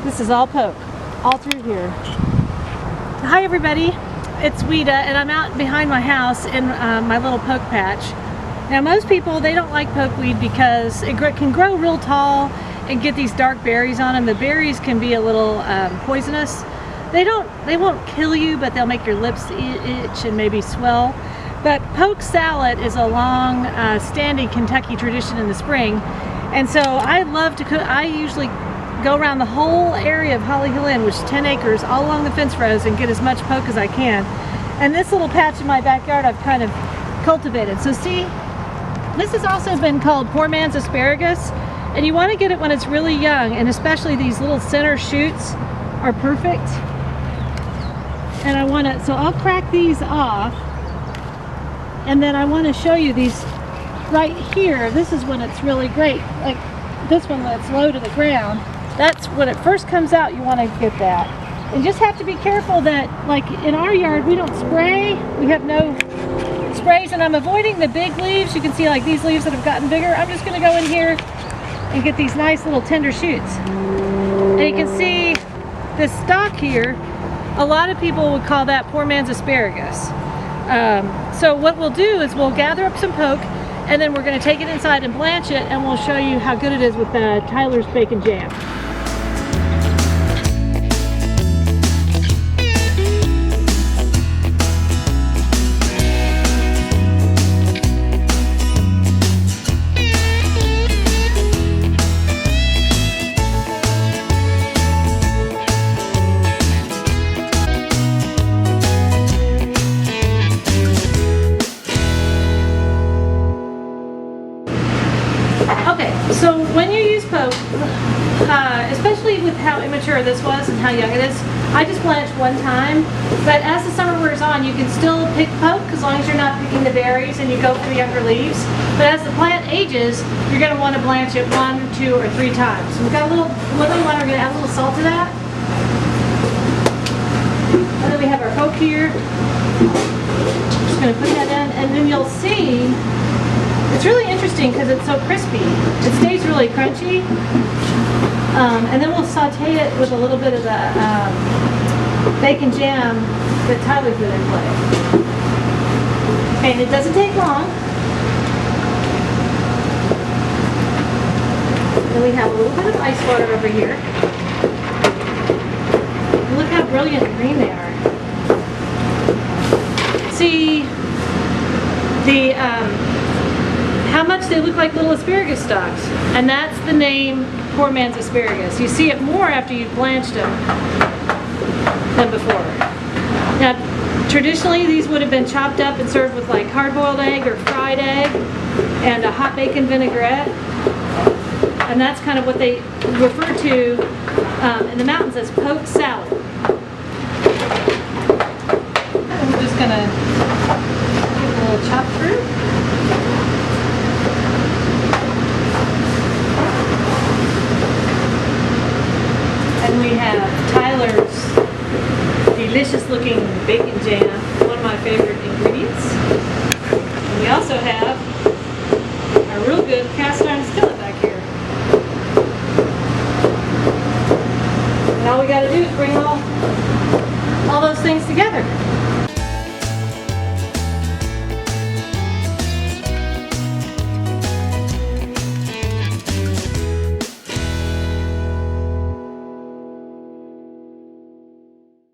This is all poke, all through here. Hi everybody, it's Ouita, and I'm out behind my house in my little poke patch. Now most people, they don't like pokeweed because it can grow real tall and get these dark berries on them. The berries can be a little poisonous. They won't kill you, but they'll make your lips itch and maybe swell. But poke salad is a long standing Kentucky tradition in the spring. And so I love to cook. I usually go around the whole area of Holly Hill Inn, which is 10 acres, all along the fence rows, and get as much poke as I can. And this little patch in my backyard I've kind of cultivated. So see, this has also been called poor man's asparagus. And you want to get it when it's really young, and especially these little center shoots are perfect. And I want to, so I'll crack these off. And then I want to show you these right here. This is when it's really great. Like this one when it's low to the ground. That's when it first comes out, you want to get that. And just have to be careful that, like in our yard, we don't spray. We have no sprays, and I'm avoiding the big leaves. You can see like these leaves that have gotten bigger. I'm just going to go in here and get these nice little tender shoots. And you can see this stalk here. A lot of people would call that poor man's asparagus. So what we'll do is we'll gather up some poke, and then we're going to take it inside and blanch it, and we'll show you how good it is with Tyler's bacon jam. Okay, so when you use poke, especially with how immature this was and how young it is, I just blanch one time. But as the summer wears on, you can still pick poke as long as you're not picking the berries and you go for the younger leaves. But as the plant ages, you're going to want to blanch it 1, 2, or 3 times. So we've got a little lemon one. We're going to add a little salt to that. And then we have our poke here. Just going to put that in, and then you'll see. It's really interesting because it's so crispy. It stays really crunchy. And then we'll saute it with a little bit of the bacon jam that Tyler put in play. Okay, and it doesn't take long. Then we have a little bit of ice water over here. And look how brilliant and green they are. See the how much they look like little asparagus stalks, and that's the name poor man's asparagus. You see it more after you've blanched them than before. Now traditionally these would have been chopped up and served with like hard-boiled egg or fried egg and a hot bacon vinaigrette, and that's kind of what they refer to in the mountains as poke salad. And we're just gonna give it a little chop through. And we have Tyler's delicious looking bacon jam, one of my favorite ingredients. And we also have a real good cast iron skillet back here. And all we got to do is bring all those things together.